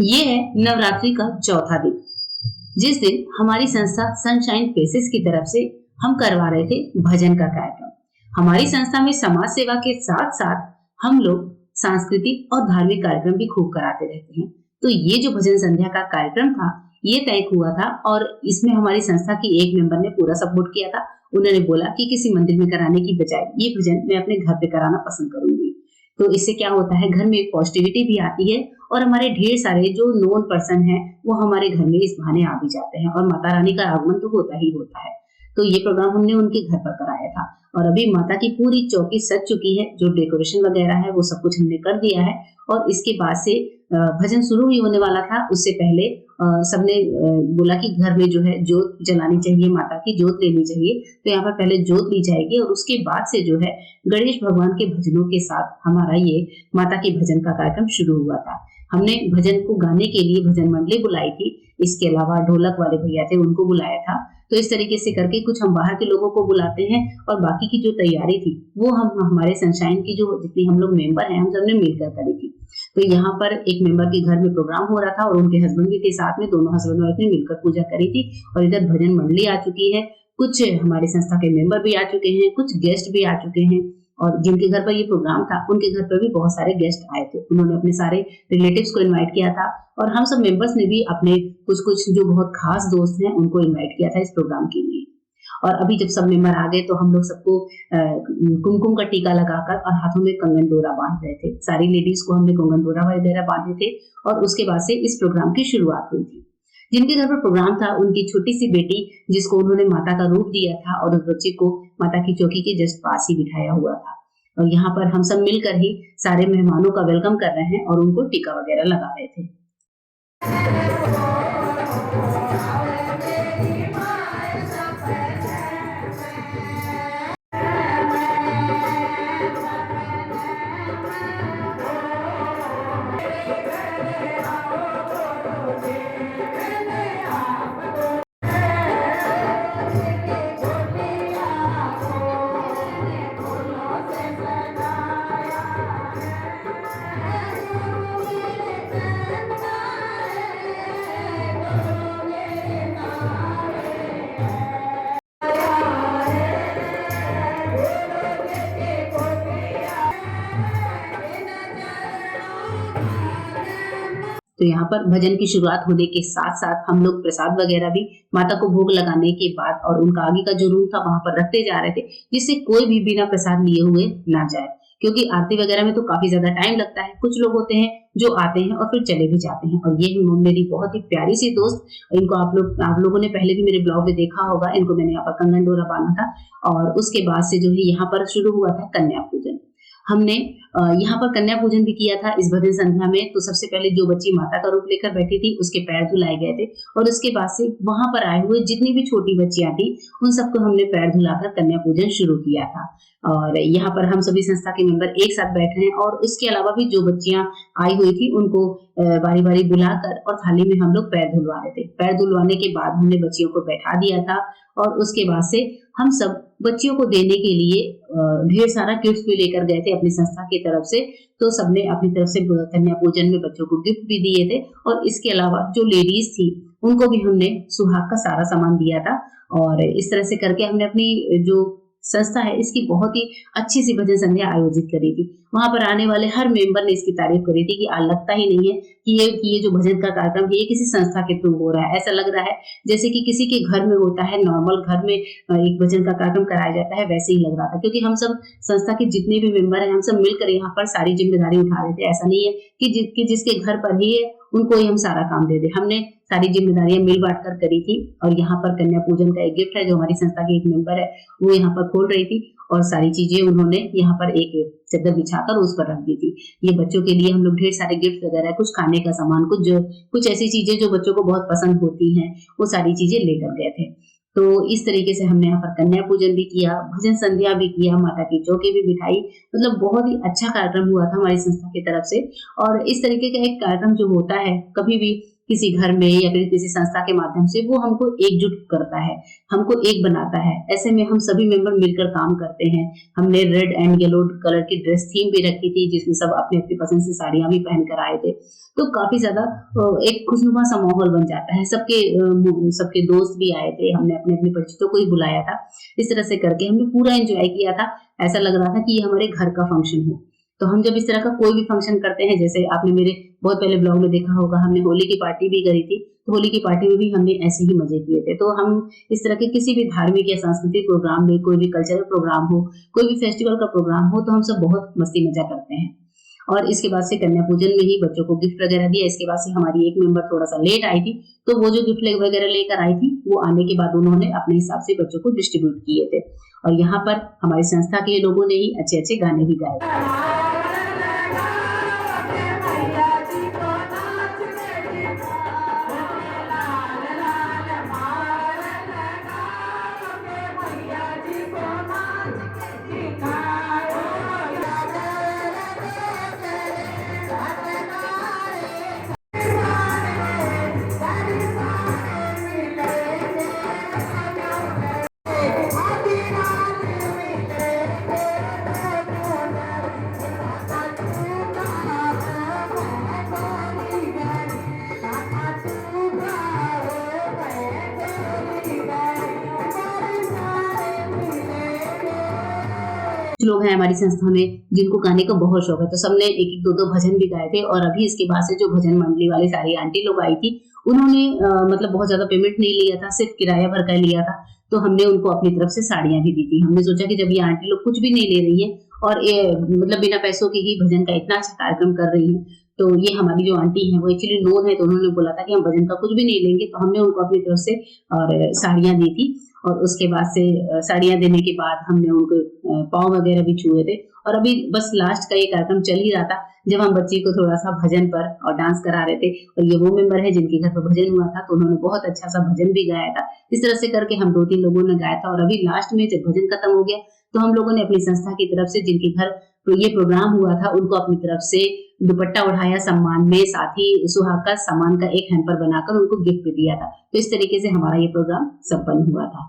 ये है नवरात्रि का चौथा दिन, जिस दिन हमारी संस्था सनशाइन फेसेस की तरफ से हम करवा रहे थे भजन का कार्यक्रम। हमारी संस्था में समाज सेवा के साथ साथ हम लोग सांस्कृतिक और धार्मिक कार्यक्रम भी खूब कराते रहते हैं। तो ये जो भजन संध्या का कार्यक्रम था, ये तय हुआ था और इसमें हमारी संस्था की एक मेंबर ने पूरा सपोर्ट किया था। उन्होंने बोला कि किसी मंदिर में कराने की बजाय ये भजन मैं अपने घर पे कराना पसंद करूंगी। तो इससे क्या होता है, घर में एक पॉजिटिविटी भी आती है और हमारे ढेर सारे जो नोन पर्सन हैं वो हमारे घर में इस बहाने आ भी जाते हैं और माता रानी का आगमन तो होता ही होता है। तो ये प्रोग्राम हमने उनके घर पर कराया था और अभी माता की पूरी चौकी सज चुकी है। जो डेकोरेशन वगैरह है वो सब कुछ हमने कर दिया है और इसके बाद से भजन शुरू ही होने वाला था। उससे पहले सबने बोला कि घर में जो है जोत जलानी चाहिए, माता की जोत लेनी चाहिए। तो यहाँ पर पहले जोत ली जाएगी और उसके बाद से जो है गणेश भगवान के भजनों के साथ हमारा ये माता के भजन का कार्यक्रम शुरू हुआ था। हमने भजन को गाने के लिए भजन मंडली बुलाई थी, इसके अलावा ढोलक वाले भैया थे उनको बुलाया था। तो इस तरीके से करके कुछ हम बाहर के लोगों को बुलाते हैं और बाकी की जो तैयारी थी वो हम हमारे सनशाइन की जो जितनी हम लोग मेंबर हैं हम सबने मिलकर करी थी। तो यहाँ पर एक मेंबर के घर में प्रोग्राम हो रहा था और उनके हस्बैंड भी थे साथ में, दोनों हस्बैंड वाइफ ने मिलकर पूजा करी थी और इधर भजन मंडली आ चुकी है, कुछ हमारी संस्था के मेंबर भी आ चुके हैं, कुछ गेस्ट भी आ चुके हैं और जिनके घर पर ये प्रोग्राम था उनके घर पर भी बहुत सारे गेस्ट आए थे। उन्होंने अपने सारे रिलेटिव्स को इनवाइट किया था और हम सब मेंबर्स ने भी अपने कुछ कुछ जो बहुत खास दोस्त हैं उनको इनवाइट किया था इस प्रोग्राम के लिए। और अभी जब सब मेंबर आ गए तो हम लोग सबको कुमकुम का टीका लगाकर और हाथों में कंगन डोरा बांध रहे थे। सारी लेडीज को हमने कंगन डोरा वगैरह बांधे थे और उसके बाद से इस प्रोग्राम की शुरुआत हुई थी। जिनके घर पर प्रोग्राम था उनकी छोटी सी बेटी जिसको उन्होंने माता का रूप दिया था और उस बच्चे को माता की चौकी के जस्ट पास ही बिठाया हुआ था और यहाँ पर हम सब मिलकर ही सारे मेहमानों का वेलकम कर रहे हैं और उनको टीका वगैरह लगा रहे थे। तो यहाँ पर भजन की शुरुआत होने के साथ साथ हम लोग प्रसाद वगैरह भी माता को भोग लगाने के बाद और उनका आगे का जो रूम था वहां पर रखते जा रहे थे, जिससे कोई भी बिना प्रसाद लिए हुए ना जाए, क्योंकि आरती वगैरह में तो काफी ज्यादा टाइम लगता है। कुछ लोग होते हैं जो आते हैं और फिर चले भी जाते हैं और ये मेरी बहुत ही प्यारी सी दोस्त, इनको आप लोगों ने पहले भी मेरे ब्लॉग में देखा होगा, इनको मैंने यहाँ पर कंगन डोरा बांधा था और उसके बाद से जो है यहाँ पर शुरू हुआ था कन्या पूजन। हमने यहाँ पर कन्या पूजन भी किया था इस भजन संध्या में। तो सबसे पहले जो बच्ची माता का रूप लेकर बैठी थी उसके पैर धुलाए गए थे और उसके बाद से वहां पर आए हुए जितनी भी छोटी बच्चियां थी उन सबको हमने पैर धुलाकर कन्या पूजन शुरू किया था। और यहाँ पर हम सभी संस्था के मेंबर एक साथ बैठ रहे हैं और उसके अलावा भी जो बच्चियां आई हुई थी उनको बारी बारी बुलाकर और थाली में हम लोग पैर धुलवा रहे थे। पैर धुलवाने के बाद हमने बच्चियों को बैठा दिया था और उसके बाद से हम सब बच्चियों को देने के लिए ढेर सारा गिफ्ट भी लेकर गए थे अपनी संस्था की तरफ से। तो सबने अपनी तरफ से कन्या पूजन में बच्चों को गिफ्ट भी दिए थे और इसके अलावा जो लेडीज थी उनको भी हमने सुहाग का सारा सामान दिया था। और इस तरह से करके हमने अपनी जो संस्था है इसकी बहुत ही अच्छी सी भजन संध्या आयोजित करी थी। वहां पर आने वाले हर मेंबर ने इसकी तारीफ करी थी कि लगता ही नहीं है कि ये जो भजन का कार्यक्रम है ये किसी संस्था के थ्रू हो रहा है। ऐसा लग रहा है जैसे कि किसी के घर में होता है, नॉर्मल घर में एक भजन का कार्यक्रम कराया जाता है, वैसे ही लग रहा था। क्योंकि हम सब संस्था के जितने भी मेंबर हैं हम सब मिलकर यहाँ पर सारी जिम्मेदारी उठा रहे थे। ऐसा नहीं है कि जिसके घर पर ही है उनको ही हम सारा काम दे दे। हमने सारी जिम्मेदारियां मिल बांट कर करी थी। और यहाँ पर कन्या पूजन का एक गिफ्ट है जो हमारी संस्था की एक मेंबर है वो यहाँ पर खोल रही थी और सारी चीजें उन्होंने यहाँ पर एक चादर बिछाकर उस पर रख दी थी। ये बच्चों के लिए हम लोग ढेर सारे गिफ्ट वगैरह, कुछ खाने का सामान, कुछ ऐसी चीजें जो बच्चों को बहुत पसंद होती हैं वो सारी चीजें लेकर गए थे। तो इस तरीके से हमने यहाँ पर कन्या पूजन भी किया, भजन संध्या भी किया, माता की चौकी भी बिठाई। मतलब बहुत ही अच्छा कार्यक्रम हुआ था हमारी संस्था की तरफ से। और इस तरीके का एक कार्यक्रम जो होता है कभी भी किसी घर में या फिर किसी संस्था के माध्यम से वो हमको एकजुट करता है, हमको एक बनाता है। ऐसे में हम सभी मेंबर मिलकर काम करते हैं। हमने रेड एंड येलो कलर की ड्रेस थीम भी रखी थी, जिसमें सब अपनी-अपनी पसंद से साड़ियाँ भी पहन कर आए थे। तो काफ़ी ज़्यादा एक खुशनुमा सा माहौल बन जाता है। सबके दोस्त भी आए थे, हमने अपने-अपने परिचितों को ही बुलाया था। इस तरह से करके हमने पूरा एन्जॉय किया था। ऐसा लग रहा था कि ये हमारे घर का फंक्शन हो। तो हम जब इस तरह का कोई भी फंक्शन करते हैं, जैसे आपने मेरे बहुत पहले ब्लॉग में देखा होगा, हमने होली की पार्टी भी करी थी। तो होली की पार्टी में भी हमने ऐसे ही मज़े किए थे। तो हम इस तरह के किसी भी धार्मिक या सांस्कृतिक प्रोग्राम में, कोई भी कल्चरल प्रोग्राम हो, कोई भी फेस्टिवल का प्रोग्राम हो, तो हम सब बहुत मस्ती मज़ा करते हैं। और इसके बाद से कन्या पूजन में ही बच्चों को गिफ्ट वगैरह दिया। इसके बाद से हमारी एक मेंबर थोड़ा-सा लेट आई थी, तो वो जो गिफ्ट वगैरह लेकर आई थी, वो आने के बाद उन्होंने अपने हिसाब से बच्चों को डिस्ट्रीब्यूट किए थे। और यहाँ पर हमारी संस्था के लोगों ने ही अच्छे-अच्छे गाने भी गाए। कुछ लोग हैं हमारी संस्था में जिनको गाने का बहुत शौक है, तो सबने एक-एक, दो-दो भजन भी गाए थे। और अभी इसके बाद से जो भजन मंडली वाली सारी आंटी लोग आई थी, उन्होंने मतलब बहुत ज़्यादा पेमेंट नहीं लिया था, सिर्फ किराया भर का लिया था। तो हमने उनको अपनी तरफ से साड़ियाँ भी दी थी। हमने सोचा कि जब ये आंटी लोग कुछ भी नहीं ले रही है और ये मतलब बिना पैसों के ही भजन का इतना अच्छा कार्यक्रम कर रही हैं, तो ये हमारी जो आंटी हैं वो एक्चुअली नोन है, तो उन्होंने बोला था कि हम भजन का कुछ भी नहीं लेंगे, तो हमने उनको अपनी तरफ से और साड़ियाँ दी थी। और उसके बाद से साड़ियाँ देने के बाद हमने उनको पाँव वगैरह भी छुए थे। और अभी बस लास्ट का ये कार्यक्रम चल ही रहा था, जब हम बच्ची को थोड़ा-सा भजन पर और डांस करा रहे थे। और ये वो मेंबर है जिनके घर पर भजन हुआ था, तो उन्होंने बहुत अच्छा-सा भजन भी गाया था। इस तरह से करके हम 2-3 लोगों ने गाया था। और अभी लास्ट में जब भजन खत्म हो गया, तो हम लोगों ने अपनी संस्था की तरफ से जिनके घर तो ये प्रोग्राम हुआ था, उनको अपनी तरफ से दुपट्टा ओढ़ाया सम्मान में, साथ ही सुहाग का सामान का एक हैम्पर बनाकर उनको गिफ्ट भी दिया था। तो इस तरीके से हमारा ये प्रोग्राम संपन्न हुआ था।